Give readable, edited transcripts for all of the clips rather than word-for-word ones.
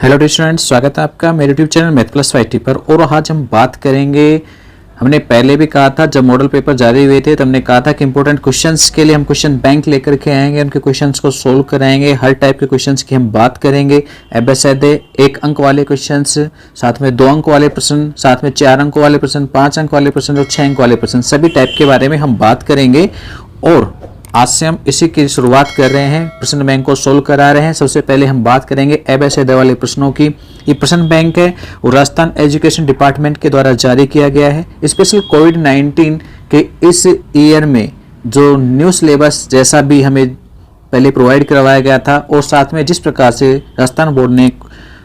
Hello dear students, स्वागत है आपका मेरे YouTube channel math plus YT पर। और आज हम बात करेंगे, हमने पहले भी कहा था जब मॉडल पेपर जारी हुए थे तो हमने कहा था कि इंपॉर्टेंट क्वेश्चंस के लिए हम क्वेश्चन बैंक लेकर के आएंगे, उनके क्वेश्चंस को सोल्व कराएंगे। हर टाइप के क्वेश्चंस की हम बात करेंगे। एबेसेडे 1 अंक वाले क्वेश्चंस, साथ में 2 अंक वाले प्रश्न, साथ में 4 अंक वाले प्रश्न, 5 अंक वाले प्रश्न और 6 अंक वाले प्रश्न, सभी टाइप के बारे में हम बात करेंगे। और आज से हम इसी की शुरुआत कर रहे हैं, प्रश्न बैंक को सोल्व करा रहे हैं। सबसे पहले हम बात करेंगे एबेसेडे वाले प्रश्नों की। ये प्रश्न बैंक है वो राजस्थान एजुकेशन डिपार्टमेंट के द्वारा जारी किया गया है। स्पेशल कोविड-19 के इस ईयर में जो न्यू सिलेबस जैसा भी हमें पहले प्रोवाइड करवाया गया था और साथ में जिस प्रकार से राजस्थान बोर्ड ने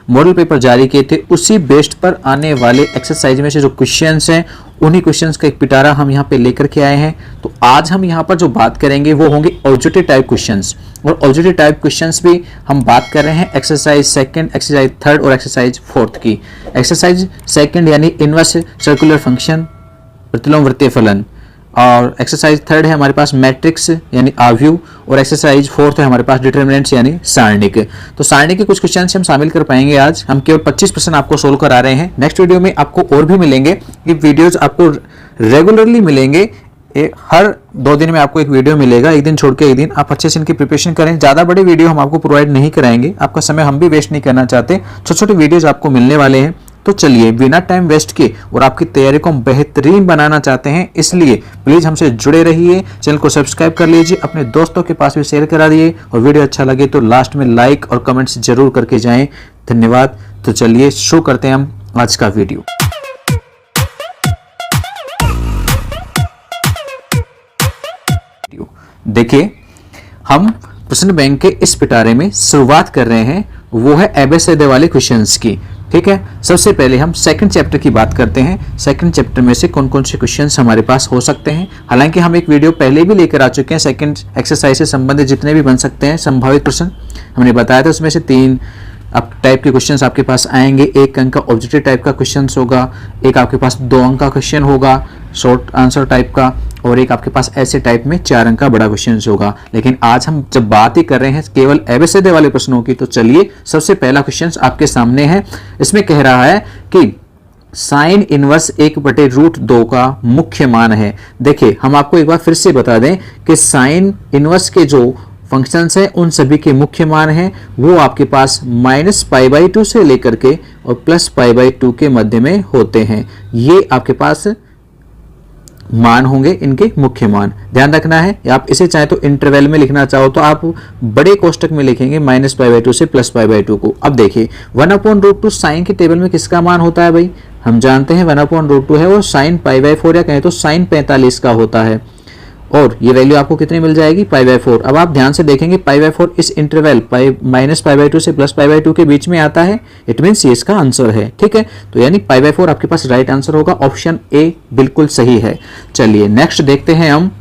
मॉडल पेपर जारी किए थे उसी बेस्ड पर आने वाले एक्सरसाइज में से जो क्वेश्चंस हैं उन्हीं क्वेश्चंस का एक पिटारा हम यहाँ पे लेकर के आए हैं। तो आज हम यहाँ पर जो बात करेंगे वो होंगे ऑब्जेक्टिव टाइप क्वेश्चंस। और ऑब्जेक्टिव टाइप क्वेश्चंस भी हम बात कर रहे हैं एक्सरसाइज सेकंड, एक्सरसाइज थर्ड और एक्सरसाइज फोर्थ की। एक्सरसाइज सेकंड यानी इनवर्स सर्कुलर फंक्शन, प्रतिलोम वृत्तीय फलन, और एक्सरसाइज थर्ड है हमारे पास मैट्रिक्स यानी आव्यूह, और एक्सरसाइज फोर्थ है हमारे पास डिटरमिनेंट्स यानी सारणिक। तो सारणिक के कुछ क्वेश्चन हम शामिल कर पाएंगे। आज हम केवल 25% आपको सोल्व करा रहे हैं। नेक्स्ट वीडियो में आपको और भी मिलेंगे। ये वीडियोज आपको रेगुलरली मिलेंगे। हर 2 दिन में आपको एक वीडियो मिलेगा, एक दिन छोड़ के एक दिन। आप अच्छे से इनकी प्रिपरेशन करें। ज़्यादा बड़े वीडियो हम आपको प्रोवाइड नहीं कराएंगे, आपका समय हम भी वेस्ट नहीं करना चाहते। छोटे छोटे वीडियोज आपको मिलने वाले हैं। तो चलिए बिना टाइम वेस्ट किए, और आपकी तैयारी को हम बेहतरीन बनाना चाहते हैं, इसलिए प्लीज हमसे जुड़े रहिए। चैनल को सब्सक्राइब कर लीजिए, अपने दोस्तों के पास भी शेयर करा दिए, और वीडियो अच्छा लगे तो लास्ट में लाइक और कमेंट्स जरूर करके जाएं। धन्यवाद। तो चलिए शुरू करते हैं हम आज का वीडियो। देखिए, हम प्रश्न बैंक के इस पिटारे में शुरुआत कर रहे हैं, वो है एबेसेडे वाले क्वेश्चंस की। ठीक है, सबसे पहले हम सेकंड चैप्टर की बात करते हैं। सेकंड चैप्टर में से कौन कौन से क्वेश्चंस हमारे पास हो सकते हैं। हालांकि हम एक वीडियो पहले भी लेकर आ चुके हैं। सेकंड एक्सरसाइज से संबंधित जितने भी बन सकते हैं संभावित प्रश्न हमने बताया था, उसमें से 3 अब टाइप के क्वेश्चंस आपके पास आएंगे। 1 अंक का ऑब्जेक्टिव टाइप का क्वेश्चन होगा, एक आपके पास 2 अंक का क्वेश्चन होगा शॉर्ट आंसर टाइप का, और एक आपके पास ऐसे टाइप में 4 अंक का बड़ा क्वेश्चन होगा। लेकिन आज हम जब बात ही कर रहे हैं केवल एबेसेडे वाले प्रश्नों की, तो चलिए सबसे पहला क्वेश्चन आपके सामने है। इसमें कह रहा है कि साइन इनवर्स 1/√2 का मुख्य मान है। देखिए, हम आपको एक बार फिर से बता दें कि साइन इनवर्स के जो फंक्शंस हैं उन सभी के मुख्य मान हैं वो आपके पास -π/2 से लेकर के और +π/2 के मध्य में होते हैं। ये आपके पास मान होंगे, इनके मुख्य मान ध्यान रखना है। आप इसे चाहे तो इंटरवल में लिखना चाहो तो आप बड़े कोष्टक में लिखेंगे -π/2 से +π/2 को। अब देखिए 1/√2 साइन के टेबल में किसका मान होता है भाई? हम जानते हैं 1/√2 है वो साइन π/4 या कहें तो साइन 45 का होता है। और ये वैल्यू आपको कितनी मिल जाएगी? π/4। अब आप ध्यान से देखेंगे π/4 इस इंटरवल -π/2 से +π/2 के बीच में आता है। इट मीन्स ये इसका आंसर है। ठीक है, तो यानी π/4 आपके पास राइट आंसर होगा। ऑप्शन ए बिल्कुल सही है। चलिए नेक्स्ट देखते हैं हम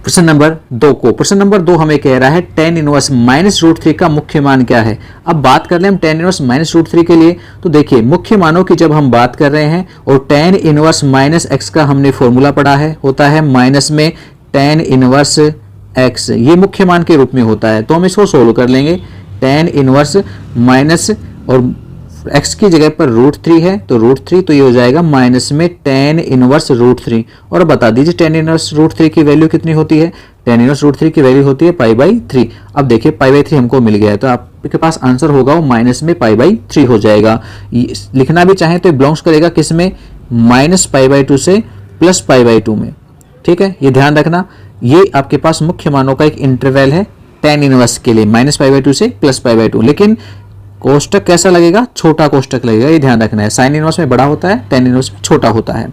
प्रश्न नंबर 2 को। प्रश्न नंबर 2 हमें कह रहा है tan इनवर्स -√3 का मुख्य मान क्या है। अब बात कर ले हम tan इनवर्स -√3 के लिए, तो देखिए मुख्य मानों की जब हम बात कर रहे हैं और tan इनवर्स -x का हमने फॉर्मूला पढ़ा है, होता है माइनस में tan इनवर्स x, ये मुख्य मान के रूप में होता है। तो हम इसको सोल्व कर लेंगे। tan इनवर्स माइनस और x की जगह पर √3 है तो √3, तो ये हो जाएगा माइनस में tan इनवर्स √3। और बता दीजिए tan इनवर्स √3 की वैल्यू कितनी होती है? tan इनवर्स √3 की वैल्यू होती है π/3। अब देखिए π/3 हमको मिल गया है, तो आपके पास आंसर होगा वो माइनस में π/3 हो जाएगा। लिखना भी चाहें तो बिलोंग्स करेगा किस में? -π/2 से +π/2 में। ठीक है, ये ध्यान रखना। ये आपके पास मुख्य मानों का एक इंटरवल है tan इनवर्स के लिए, -π/2 से +π/2। लेकिन कोष्टक कैसा लगेगा? छोटा कोष्टक लगेगा, ये ध्यान रखना है। साइन इनवर्स में बड़ा होता है, tan इनवर्स में छोटा होता है।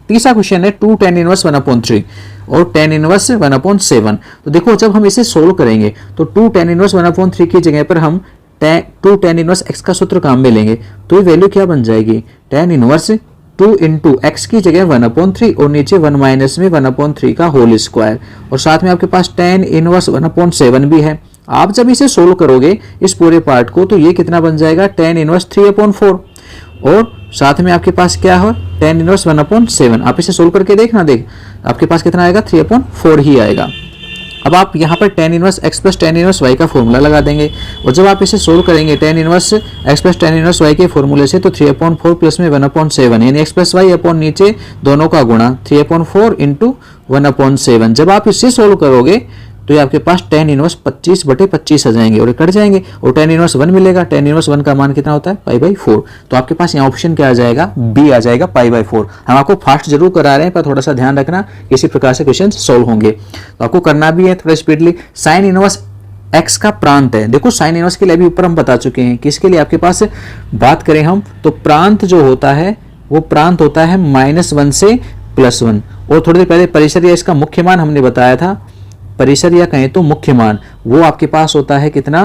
तीसरा क्वेश्चन है 2 tan इनवर्स 1/3 और tan इनवर्स 1/7। तो देखो जब हम इसे सोल्व करेंगे तो 2 tan इनवर्स 1/3 की जगह पर हम 2 tan इनवर्स x का सूत्र काम में लेंगे, तो ये वैल्यू क्या बन जाएगी? tan इनवर्स 2 इंटू एक्स की जगह 1/3 और नीचे 1 माइनस में 1/3 का होल स्क्वायर, और साथ में आपके पास tan इनवर्स 1/7 भी है। आप जब इसे सोल्व करोगे इस पूरे पार्ट को, तो ये कितना बन जाएगा? tan इनवर्स 3/4, और साथ में आपके पास क्या हो? tan inverse 1/7। आप इसे सोल्व करके देखना, देख आपके पास कितना आएगा? 3/4 ही आएगा। अब आप यहाँ पर tan inverse x plus tan inverse y का फॉर्मूला लगा देंगे और जब आप इसे सोल्व करेंगे tan inverse x plus tan inverse y के फॉर्मूले से तो 3/4 प्लस में 1/7 यानी x प्लस y अपॉन नीचे दोनों का गुणा 3/4 इंटू 1/7। जब आप इसे सोल्व करोगे तो ये आपके पास tan इनवर्स 25/25 आ जाएंगे और ये कट जाएंगे और tan इनवर्स 1 मिलेगा। tan इनवर्स 1 का मान कितना होता है π/4। तो आपके पास यहाँ ऑप्शन क्या आ जाएगा, बी आ जाएगा π/4। हम आपको फास्ट जरूर करा रहे हैं पर थोड़ा सा ध्यान रखना, इसी प्रकार से क्वेश्चन सोल्व होंगे तो आपको करना भी है थोड़ा स्पीडली। साइन इनवर्स x का प्रांत है, देखो साइन इनवर्स के लिए अभी ऊपर हम बता चुके हैं कि इसके लिए आपके पास बात करें हम तो प्रांत जो होता है वो प्रांत होता है -1 से +1 और थोड़ी देर पहले परिसर या इसका मुख्य मान हमने बताया था, परिसर या कहें तो मुख्य मान वो आपके पास होता है कितना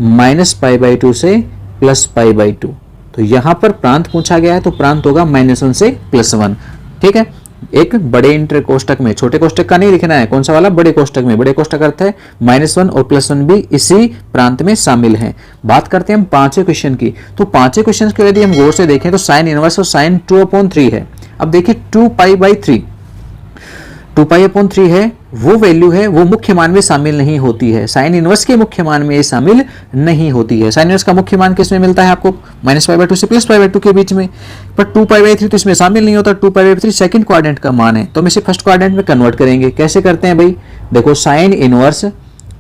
-π/2 से +π/2। तो यहां पर प्रांत पूछा गया है तो प्रांत होगा -1 से +1। ठीक है, एक बड़े इंटर कोष्टक में, छोटे कोष्टक का नहीं लिखना है, कौन सा वाला, बड़े कोष्टक में। बड़े कोष्टक अर्थ है -1 और +1 भी इसी प्रांत में शामिल हैं। बात करते हैं हम पांचवें क्वेश्चन की। तो पांचवें क्वेश्चन के यदि हम गौर से देखें तो साइन इनवर्स और साइन 2/3 है। अब देखिए 2π/3 2π/3 है, वो वैल्यू है वो मुख्य मान में शामिल नहीं होती है, साइन इनवर्स के मुख्य मान में ये शामिल नहीं होती है। साइन इनवर्स का मुख्य मान किस में मिलता है आपको, -π/2 से +π/2 के बीच में, पर 2π/3 तो इसमें शामिल नहीं होता। 2π/3 सेकंड क्वाड्रेंट का मान है तो हम इसे फर्स्ट क्वाड्रेंट में कन्वर्ट करेंगे। कैसे करते हैं भाई, देखो साइन इनवर्स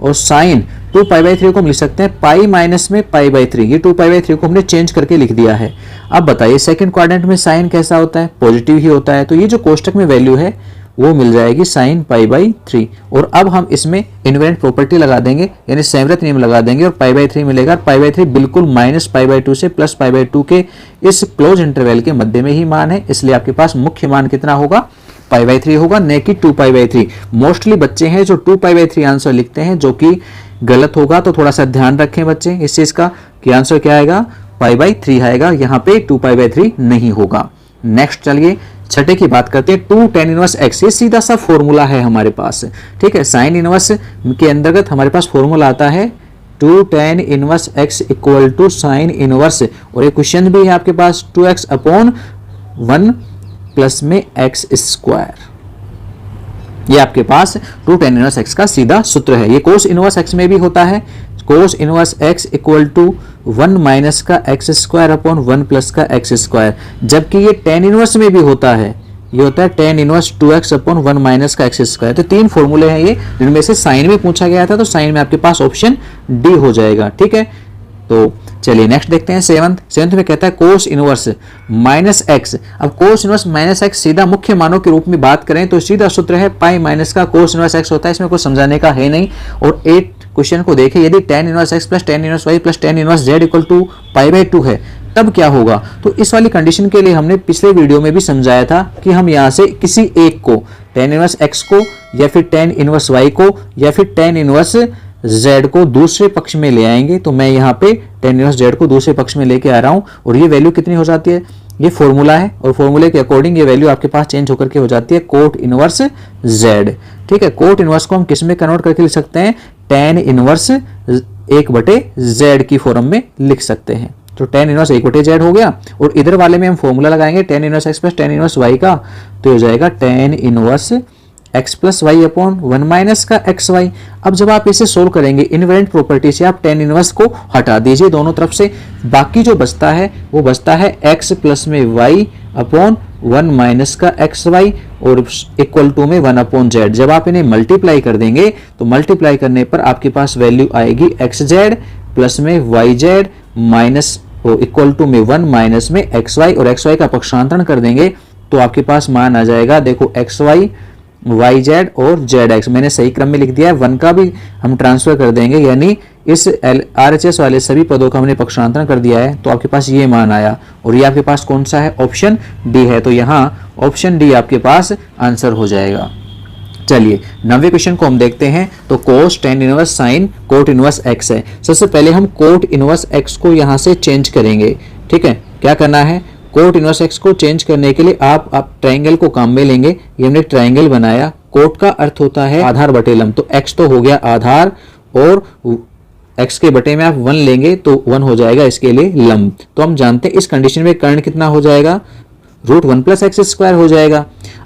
और साइन 2π/3 को हम लिख सकते हैं पाई माइनस में π/3। ये 2π/3 को हमने चेंज करके लिख दिया है। अब बताइए सेकंड क्वाड्रेंट में साइन कैसा होता है, पॉजिटिव ही होता है, तो ये जो कोष्टक में वैल्यू है वो मिल जाएगी sin π/3। और अब हम इसमें इन्वेरेंट प्रॉपर्टी लगा देंगे यानी संवृत नियम लगा देंगे और π/3 मिलेगा। π/3 बिल्कुल -π/2 से +π/2 के इस क्लोज इंटरवल के मध्य में ही मान है, इसलिए आपके पास मुख्य मान कितना होगा, π/3 होगा, न कि 2π/3। मोस्टली बच्चे हैं जो 2π/3 आंसर लिखते हैं जो कि गलत होगा, तो थोड़ा सा ध्यान रखें बच्चे इस चीज का कि आंसर क्या आएगा, π/3 आएगा, यहाँ पे 2π/3 नहीं होगा। नेक्स्ट चलिए छठे की बात करते हैं। 2 tan इनवर्स x, ये सीधा सा फॉर्मूला है हमारे पास। ठीक है, साइन इनवर्स के अंतर्गत हमारे पास फॉर्मूला आता है 2 tan inverse x equal to sine inverse, और एक क्वेश्चन भी है आपके पास 2x/1 प्लस में x²। ये आपके पास 2 tan इनवर्स x का सीधा सूत्र है। ये कोस इनवर्स x में भी होता है, cos inverse x equal to 1 minus का x²/1 प्लस का x², जबकि ये tan इनवर्स में भी होता है, ये होता है tan इनवर्स 2x/1 माइनस का x²। तो तीन फॉर्मूले हैं ये, जिनमें से साइन में पूछा गया था तो साइन में आपके पास ऑप्शन डी हो जाएगा। ठीक है, तो चलिए नेक्स्ट देखते हैं सेवंथ में कहता है कोस इनवर्स -x। अब कोस इनवर्स -x सीधा मुख्य मानों के रूप में बात करें तो सीधा सूत्र है पाई माइनस का कोस इनवर्स x होता है, इसमें कुछ समझाने का है नहीं। और 8 क्वेश्चन को देखें, यदि tan inverse x plus tan inverse y plus tan inverse z equal to π/2 है तब क्या होगा। तो इस वाली कंडीशन के लिए हमने पिछले वीडियो में भी समझाया था कि हम यहाँ से किसी एक को tan इनवर्स x को या फिर tan इनवर्स y को या फिर tan इनवर्स z को दूसरे पक्ष में ले आएंगे। तो मैं यहाँ पे tan इनवर्स z को दूसरे पक्ष में लेके आ रहा हूँ और ये वैल्यू कितनी हो जाती है, ये फॉर्मूला है और फॉर्मूले के अकॉर्डिंग ये वैल्यू आपके पास चेंज होकर के हो जाती है कोट इनवर्स z। ठीक है, कोट इनवर्स को हम किस में कन्वर्ट करके लिख सकते हैं, tan इनवर्स 1/z की फॉर्म में लिख सकते हैं। तो tan इनवर्स 1/z हो गया और इधर वाले में हम फॉर्मूला लगाएंगे tan inverse x plus tan inverse y का, तो हो जाएगा tan inverse x plus Y upon 1 minus का xy। अब जब आप इसे सोल्व करेंगे इनवेरेंट प्रॉपर्टी से आप tan इनवर्स को हटा दीजिए दोनों तरफ से, बाकी जो बचता है वो बचता है x प्लस में y अपॉन 1 माइनस का xy और इक्वल टू में 1/z। जब आप इन्हें मल्टीप्लाई कर देंगे तो मल्टीप्लाई करने पर आपके पास वैल्यू आएगी xz प्लस में yz माइनस इक्वल टू में 1 माइनस में xy, और xy का पक्षांतरण कर देंगे तो आपके पास मान आ जाएगा, देखो xy yz और zx, मैंने सही क्रम में लिख दिया है, 1 का भी हम ट्रांसफर कर देंगे यानी इस RHS वाले सभी पदों का हमने पक्षांतरण कर दिया है तो आपके पास ये मान आया और ये आपके पास कौन सा है, ऑप्शन डी है। तो यहाँ ऑप्शन डी आपके पास आंसर हो जाएगा। चलिए 9वें क्वेश्चन को हम देखते हैं। तो कोस tan inverse sine coat inverse x है। सबसे पहले हम कोट इनवर्स x को यहाँ से चेंज करेंगे। ठीक है, क्या करना है, कोट इनवर्स x को चेंज करने के लिए आप ट्राइंगल को काम में लेंगे। ये हमने ट्राइंगल बनाया, कोट का अर्थ होता है आधार बटे लंब, तो x तो हो गया आधार और x के बटे में आप 1 लेंगे तो 1 हो जाएगा इसके लिए लंब। तो हम जानते हैं इस कंडीशन में कर्ण कितना हो जाएगा, √1 प्लस x² हो जाएगा।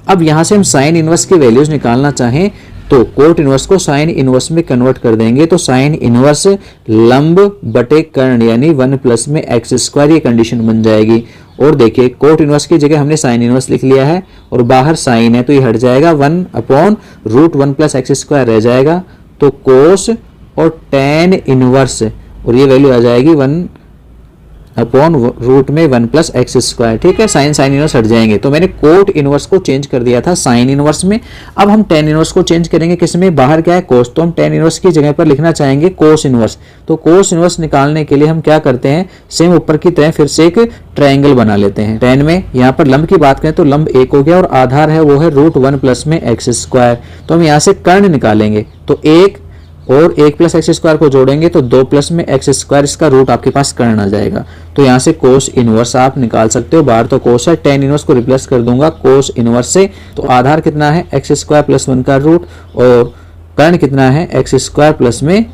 अब यहां से हम साइन इनवर्स की वैल्यूज निकालना चाहें तो कोट इनवर्स को साइन इनवर्स में कन्वर्ट कर देंगे तो साइन इनवर्स लंब बटे कर्ण यानी 1 प्लस में एक्स स्क्वायर ये कंडीशन बन जाएगी। और देखिए कोट इनवर्स की जगह हमने साइन इनवर्स लिख लिया है और बाहर साइन है तो ये हट जाएगा, 1/√1 प्लस एक्स स्क्वायर रह जाएगा। तो कोस और टेन इनवर्स और ये वैल्यू आ जाएगी 1/√1 प्लस एक्स स्क्वायर। ठीक है, साइन इनवर्स हट जाएंगे। तो मैंने कोट इनवर्स को चेंज कर दिया था साइन इनवर्स में। अब हम टेन इनवर्स को चेंज करेंगे किस में, बाहर क्या है कोस, तो हम टेन इनवर्स की जगह पर लिखना चाहेंगे कोस इनवर्स। तो कोस इनवर्स निकालने के लिए हम क्या करते हैं, सेम ऊपर की तरह फिर से एक ट्रायंगल बना लेते हैं। टेन में यहाँ पर लंब की बात करें तो लंब 1 हो गया और आधार है वो है √1 प्लस में एक्स स्क्वायर। तो हम यहाँ से कर्ण निकालेंगे तो 1 और 1 प्लस एक्स स्क्वायर को जोड़ेंगे तो 2 प्लस में एक्स स्क्वायर, इसका रूट आपके पास कर्ण आ जाएगा। तो यहाँ से कोस इनवर्स आप निकाल सकते हो, बाहर तो कोस है, टेन इनवर्स को रिप्लेस कर दूंगा कोस इनवर्स से। तो आधार कितना है एक्स स्क्वायर प्लस 1 का रूट और कर्ण कितना है एक्स स्क्वायर प्लस में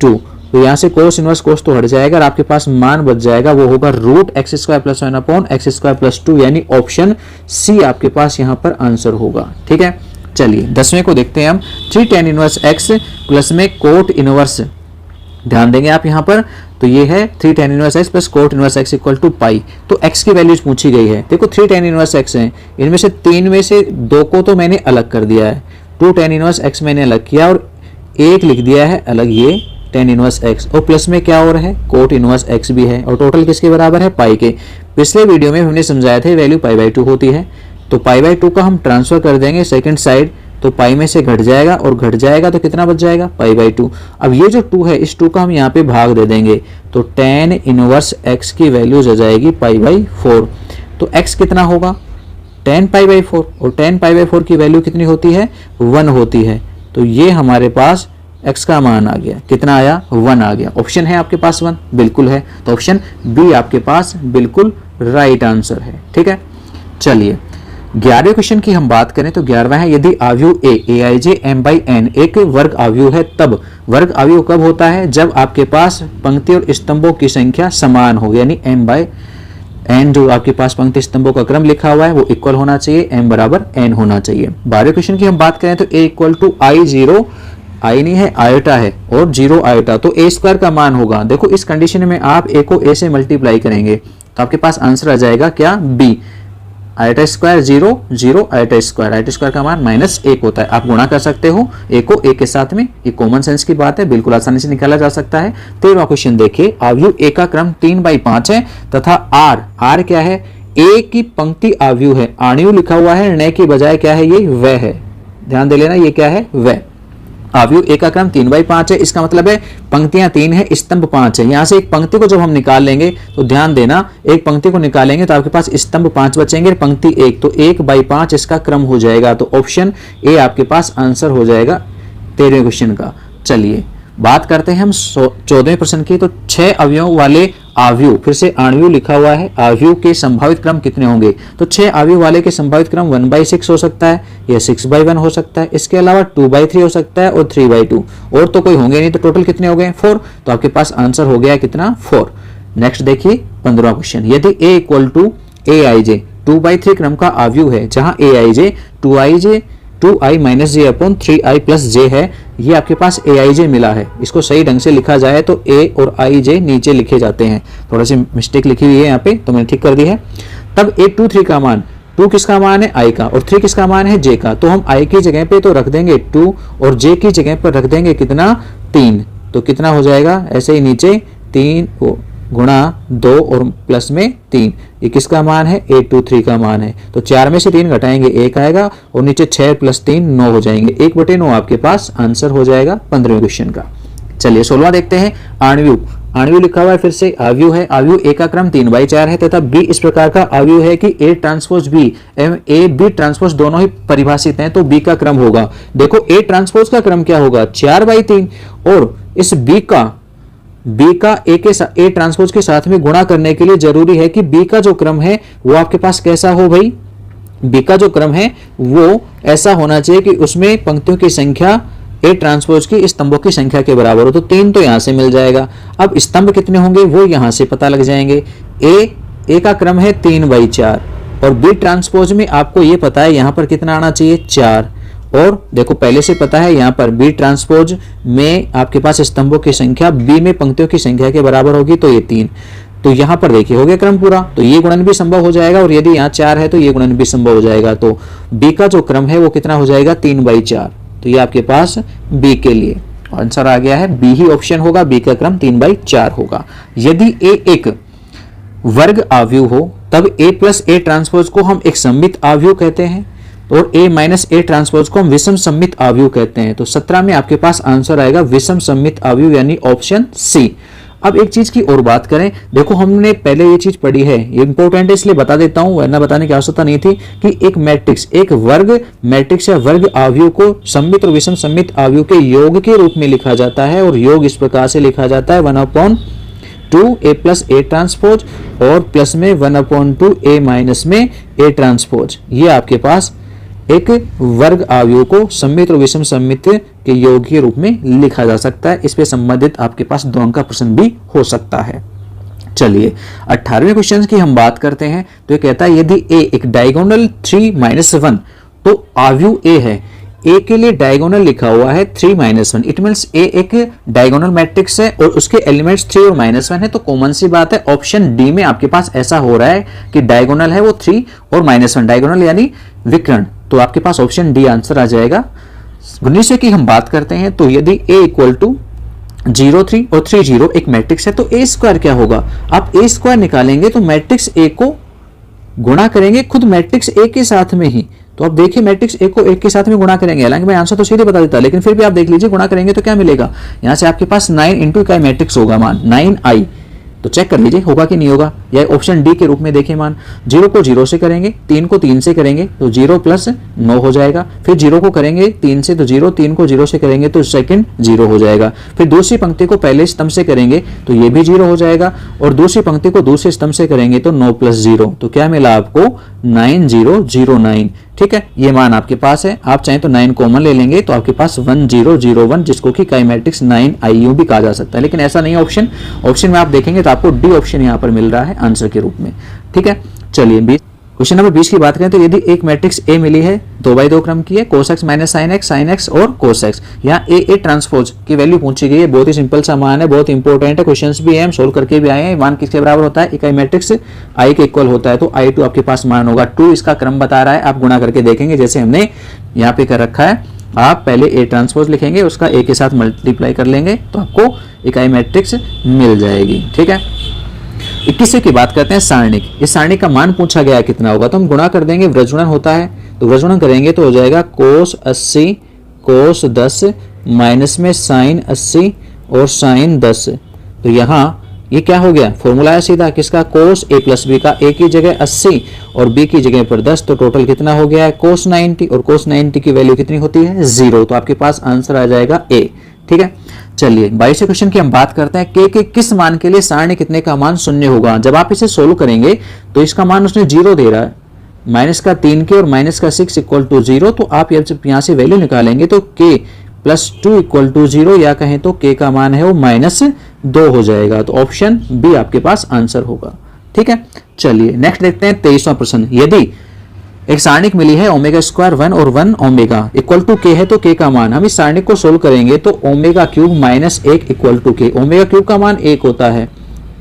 2। तो यहाँ से कोस इनवर्स कोस तो हट जाएगा और आपके पास मान बच जाएगा वो होगा √x square plus 1/x square plus 2 यानी ऑप्शन सी आपके पास यहाँ पर आंसर होगा। ठीक है, चलिए 10वें को देखते हैं हम। 3 tan इनवर्स x प्लस में कोट इनवर्स, ध्यान देंगे आप यहाँ पर, तो ये है 3 tan inverse x plus cot inverse x equal to pi. तो x की वैल्यूज पूछी गई है। देखो 3 tan इनवर्स x है, इनमें से 3 में से 2 को तो मैंने अलग कर दिया है, 2 tan इनवर्स x मैंने अलग किया और 1 लिख दिया है अलग ये tan इनवर्स x, और प्लस में क्या हो रहा है कोट इनवर्स x भी है और टोटल किसके बराबर है पाई के। पिछले वीडियो में हमने समझाया था वैल्यू π/2 होती है, तो π/2 का हम ट्रांसफर कर देंगे सेकंड साइड, तो पाई में से घट जाएगा और घट जाएगा तो कितना बच जाएगा π/2। अब ये जो 2 है इस 2 का हम यहाँ पे भाग दे देंगे तो tan इनवर्स x की वैल्यूज आ जाएगी π/4। तो x कितना होगा tan π/4 और tan π/4 की वैल्यू कितनी होती है 1 होती है। तो ये हमारे पास x का मान आ गया, कितना आया 1 आ गया। ऑप्शन है आपके पास 1, बिल्कुल है, तो ऑप्शन बी आपके पास बिल्कुल राइट आंसर है। ठीक है, चलिए 11वें क्वेश्चन की हम बात करें तो 11वां है, यदि आव्यूह aij m/n एक वर्ग आव्यूह है तब। वर्ग आव्यूह कब होता है, जब आपके पास पंक्ति और स्तंभों की संख्या समान हो, यानी m/n जो आपके पास पंक्ति स्तंभों का क्रम लिखा हुआ है वो इक्वल होना चाहिए, m बराबर n होना चाहिए। 12वें क्वेश्चन की हम बात करें तो a इक्वल टू I0, आई नहीं है आयोटा है और 0 आयोटा, तो a स्क्वायर का मान होगा। देखो इस कंडीशन में आप a को a से मल्टीप्लाई करेंगे तो आपके पास आंसर आ जाएगा क्या b, iota square 0 0 iota square का मान -1 होता है। आप गुणा कर सकते हो a को a के साथ में, ये कॉमन सेंस की बात है, बिल्कुल आसानी से निकाला जा सकता है। 13वां क्वेश्चन देखिए, आव्यूह a का क्रम 3/5 है तथा r क्या है a की पंक्ति आव्यूह है, आणियु लिखा हुआ है, न की बजाय क्या है ये वह है, ध्यान दे लेना ये क्या है वह। आव्यूह a का क्रम 3/5 है, इसका मतलब है पंक्तियां 3 है स्तंभ 5 है। यहां से एक पंक्ति को जब हम निकाल लेंगे तो ध्यान देना, एक पंक्ति को निकालेंगे तो आपके पास स्तंभ 5 बचेंगे, पंक्ति 1, तो 1/5 इसका क्रम हो जाएगा। तो ऑप्शन ए आपके पास आंसर हो जाएगा 13वें क्वेश्चन का। चलिए बात करते हैं हम 14वें प्रश्न की। तो 6 अवयवों वाले आव्यूह, फिर से आणविक लिखा हुआ है, आव्यूह के संभावित क्रम कितने होंगे, तो 6 आव्यूह वाले के संभावित क्रम 1/6 हो सकता है या 6/1 हो सकता है, इसके अलावा 2/3 हो सकता है और 3/2, और तो कोई होंगे नहीं। तो टोटल कितने हो गए 4, तो आपके पास आंसर हो गया कितना 4। नेक्स्ट देखिए 15वां क्वेश्चन, यदि a इक्वल टू aij 2/3 क्रम का आव्यूह है जहां aij 2i minus j upon 3i plus j है, ये आपके पास aij मिला है। इसको सही ढंग से लिखा जाए तो a और ij नीचे लिखे जाते हैं, थोड़ा सी मिस्टेक लिखी हुई है यहाँ पे तो मैंने ठीक कर दी है। तब 8 2 3 का मान, 2 किसका मान है i का और 3 किसका मान है j का, तो हम i की जगह पे तो रख देंगे 2 और j की जगह पर रख देंगे कितना 3, तो कितना हो जाएगा ऐसे ही नीचे 3 गुणा 2 और प्लस में 3, ये किसका मान है 8 2 3 का मान है। तो 4 में से 3 घटाएंगे 1 आएगा और नीचे 6 + 3 9 हो जाएंगे, 1/9 आपके पास आंसर हो जाएगा 15वें क्वेश्चन का। चलिए 16वां देखते हैं, आणविक। आणविक लिखा हुआ है, फिर से आव्यूह है, आव्यूह a का क्रम 3/4 है तथा b इस प्रकार का आव्यूह है कि a ट्रांसपोज b एवं a b ट्रांसपोज दोनों ही परिभाषित हैं, तो b का क्रम होगा। देखो a ट्रांसपोज का क्रम क्या होगा 4/3 और इस b का a ट्रांसपोज के साथ में गुणा करने के लिए जरूरी है कि b का जो क्रम है वो आपके पास कैसा हो भाई, b का जो क्रम है वो ऐसा होना चाहिए कि उसमें पंक्तियों की संख्या a ट्रांसपोज की स्तंभों की संख्या के बराबर हो, तो 3 तो यहां से मिल जाएगा। अब स्तंभ कितने होंगे वो यहां से पता लग जाएंगे, a का क्रम है 3/4 और b ट्रांसपोज में आपको ये पता है यहां पर कितना आना चाहिए 4, और देखो पहले से पता है यहाँ पर बी ट्रांसपोज में आपके पास स्तंभों की संख्या बी में पंक्तियों की संख्या के बराबर होगी, तो ये 3। तो यहाँ पर देखिए हो गया क्रम पूरा, तो ये गुणन भी संभव हो जाएगा, और यदि यहाँ 4 है तो ये गुणन भी संभव हो जाएगा। तो बी का जो क्रम है वो कितना हो जाएगा, 3/4। तो ये आपके पास बी के लिए आंसर आ गया है, बी ही ऑप्शन होगा, बी का क्रम 3/4 होगा। यदि ए एक वर्ग आव्यूह हो तब a प्लस ए ट्रांसपोज को हम एक सममित आव्यूह कहते हैं, और a माइनस ए ट्रांसपोज को हम विषम सममित आव्यूह कहते हैं। तो 17 में आपके पास आंसर आएगा विषम सममित आव्यूह, यानी ऑप्शन सी। अब एक चीज की और बात करें, देखो हमने पहले ये चीज पढ़ी है, ये इंपॉर्टेंट है इसलिए बता देता हूं, वरना बताने की आवश्यकता नहीं थी, कि एक मैट्रिक्स, एक वर्ग मैट्रिक्स या वर्ग आव्यूह को सममित और विषम सममित आव्यूह के योग के रूप में लिखा जाता है, और योग इस प्रकार से लिखा जाता है 1/2 a प्लस ए ट्रांसपोज और प्लस में 1/2 a माइनस में ए ट्रांसपोज। ये आपके पास एक वर्ग आव्यूह को सममित और विषम सममित के योग के रूप में लिखा जा सकता है। इस पे संबंधित आपके पास 2 अंक का प्रश्न भी हो सकता है। चलिए 18वें क्वेश्चन की हम बात करते हैं। तो ये कहता है यदि a एक डायगोनल 3-1, तो आव्यूह a है, a के लिए डायगोनल लिखा हुआ है 3-1, इट मींस a एक डायगोनल मैट्रिक्स है और उसके एलिमेंट्स 3 और -1 है। तो कॉमन सी बात है, ऑप्शन डी में आपके पास ऐसा हो रहा है कि डायगोनल है वो 3 और -1, डायगोनल यानी विकर्ण। तो आपके पास ऑप्शन डी आंसर आ जाएगा। 19 की हम बात करते हैं, तो यदि a इक्वल टू 0, 3 और 3, 0 एक मैट्रिक्स है, तो a स्क्वायर क्या होगा, आप a स्क्वायर निकालेंगे तो मैट्रिक्स a को गुणा करेंगे खुद मैट्रिक्स a के साथ में ही। तो आप देखिए मैट्रिक्स a को 1 के साथ में गुणा करेंगे, हालांकि मैं आंसर तो सीधे बता देता, लेकिन फिर भी आप देख लीजिए गुणा करेंगे तो क्या मिलेगा, यहां से आपके पास 9 इंटू इकाई मैट्रिक्स होगा मान 9i। तो चेक कर लीजिए होगा कि नहीं होगा, या ऑप्शन डी के रूप में देखिए मान 0 को 0 से करेंगे, 3 को 3 से करेंगे तो 0 + 9 हो जाएगा, फिर 0 को करेंगे 3 से तो 0, 3 को 0 से करेंगे तो सेकंड 0 हो जाएगा, फिर दूसरी पंक्ति को पहले स्तंभ से करेंगे तो ये भी 0 हो जाएगा, और दूसरी पंक्ति को दूसरे स्तंभ से करेंगे तो 9 + 0, तो क्या मिला आपको 9009। ठीक है, ये मान आपके पास है, आप चाहें तो 9 कॉमन ले लेंगे तो आपके पास 1001, जिसको कि इकाई मैट्रिक्स 9i भी कहा जा सकता है, लेकिन ऐसा नहीं है ऑप्शन में आप देखेंगे तो आपको डी ऑप्शन यहाँ पर मिल रहा है आंसर के रूप में। ठीक है, चलिए क्वेश्चन नंबर 20 की बात करें, तो यदि एक मैट्रिक्स A मिली है 2/2 क्रम की है, cos x minus sin x और cos x, यहाँ A ट्रांसपोज की वैल्यू पूछी गई है, बहुत ही सिंपल सा मान है, बहुत इंपॉर्टेंट है, क्वेश्चंस भी है, हम सोल्व करके भी आए हैं। मान किसके बराबर होता है, इकाई मैट्रिक्स I के इक्वल होता है, तो I2 आपके पास मान होगा 2, इसका क्रम बता रहा है, आप गुणा करके देखेंगे जैसे हमने यहाँ पे कर रखा है। आप पहले A ट्रांसपोज लिखेंगे, उसका A के साथ मल्टीप्लाई कर लेंगे तो आपको इकाई मैट्रिक्स मिल जाएगी। ठीक है, 21 की बात करते हैं सारणिक। इस सारणिक का मान पूछा गया कितना होगा, तो हम गुणा कर देंगे, व्रजगुणन होता है तो व्रजगुणन करेंगे तो हो जाएगा cos 80 cos 10 माइनस में sin 80 और sin 10। तो यहाँ ये क्या हो गया, फॉर्मूला है सीधा किसका, cos a प्लस b का, a की जगह 80 और b की जगह पर 10, तो टोटल कितना हो गया है cos 90, और cos 90 की वैल्यू कितनी होती है 0, तो आपके पास आंसर आ जाएगा a। ठीक है, चलिए 22वें क्वेश्चन की हम बात करते हैं, k के किस मान के लिए सारणी कितने का मान 0 होगा। जब आप इसे सोल्व करेंगे तो इसका मान उसने 0 दे रहा है, -3 के और -6 = 0, तो आप यहाँ से वैल्यू निकालेंगे तो k + 2 = 0, या कहें तो k का मान है वो -2 हो जाएगा, तो ऑप्शन बी आपके पास आंसर होगा। ठीक है, चलिए नेक्स्ट देखते हैं 23वां प्रश्न। यदि एक सारणिक मिली है ω² 1 और 1 ω = k है, तो k का मान, हम इस सारणिक को सोल्व करेंगे तो ω³ -1 = k, ω³ का मान 1 होता है,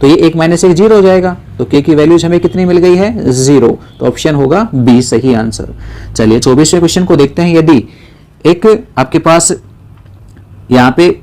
तो ये 1 - 1 0 हो जाएगा, तो k की वैल्यूज हमें कितनी मिल गई है 0, तो ऑप्शन होगा बी सही आंसर। चलिए 24वें क्वेश्चन को देखते हैं। यदि एक आपके पास यहाँ पे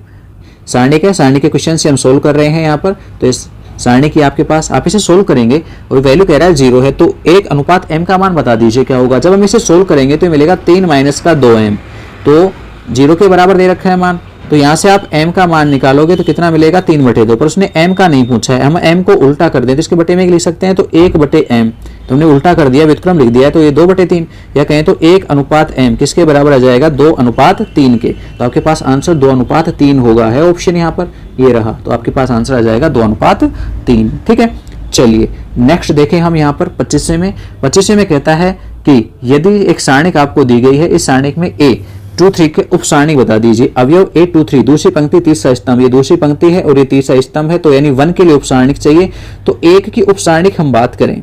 सारणिक है, सारणिक के क्वेश्चन से हम सोल्व कर रहे हैं यहाँ पर, तो इस सारणी की आपके पास आप इसे सोल्व करेंगे और वैल्यू कह रहा है 0 है, तो 1:m का मान बता दीजिए क्या होगा। जब हम इसे सोल्व करेंगे तो मिलेगा 3 - 2m, तो 0 के बराबर दे रखा है मान, तो यहाँ से आप m का मान निकालोगे तो कितना मिलेगा 3/2, पर उसने m का नहीं पूछा है, हम m को उल्टा कर दें तो इसके बटे में लिख सकते हैं, तो 1/m, तो हमने उल्टा कर दिया, व्युत्क्रम लिख दिया, तो ये 2/3, या कहें तो 1:m किसके बराबर आ जाएगा 2:3 के, तो आपके पास आंसर 2:3 होगा, है ऑप्शन यहाँ पर ये रहा, तो आपके पास आंसर आ जाएगा 2:3। ठीक है, चलिए नेक्स्ट देखें हम यहाँ पर 25वें में कहता है कि यदि एक सारणिक आपको दी गई है, इस सारणिक में A23 के उप सारणिक बता दीजिए, अवयव A23, दूसरी पंक्ति तीसरा स्तंभ, ये दूसरी पंक्ति है और ये तीसरा स्तंभ है, तो यानी 1 के लिए उप सारणिक चाहिए, तो 1 की उप सारणिक हम बात करें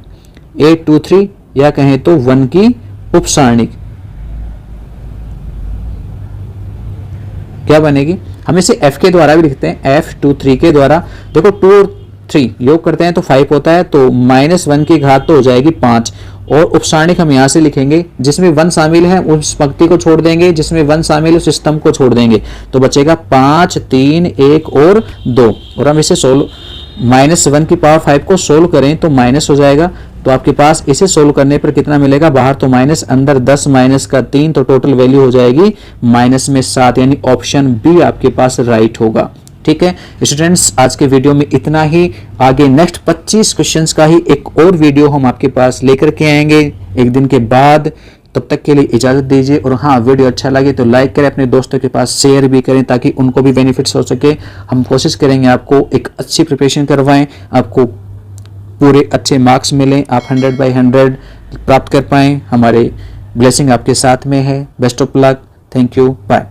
A23, या कहें तो 1 की उप सारणिक, क्या बनेगी, हम इसे f के द्वारा भी लिखते हैं, f 2 3 के द्वारा। देखो 2 और 3 योग करते हैं तो 5 होता है, तो -1 की घात तो हो जाएगी 5। और उपसारणिक हम यहाँ से लिखेंगे, जिसमें 1 शामिल है उस पंक्ति को छोड़ देंगे, जिसमें 1 शामिल है उस स्तंभ को छोड़ देंगे, तो बचेगा 5 3 1 और 2। और हम इसे -1 की पावर 5 को सोल्व करें तो माइनस हो जाएगा, तो आपके पास इसे सोल्व करने पर कितना मिलेगा, बाहर तो माइनस, अंदर 10 माइनस का 3, तो टोटल वैल्यू हो जाएगी -7, यानी ऑप्शन बी आपके पास राइट होगा। ठीक है स्टूडेंट्स, आज के वीडियो में इतना ही। आगे नेक्स्ट 25 क्वेश्चंस का ही एक और वीडियो हम आपके पास लेकर के आएंगे एक दिन के बाद। तब तक के लिए इजाजत दीजिए, और हाँ, वीडियो अच्छा लगे तो लाइक करें, अपने दोस्तों के पास शेयर भी करें ताकि उनको भी बेनिफिट्स हो सके। हम कोशिश करेंगे आपको एक अच्छी प्रिपरेशन करवाएं, आपको पूरे अच्छे मार्क्स मिलें, आप 100/100 प्राप्त कर पाएं। हमारे ब्लेसिंग आपके साथ में है। Best of luck, thank you, bye.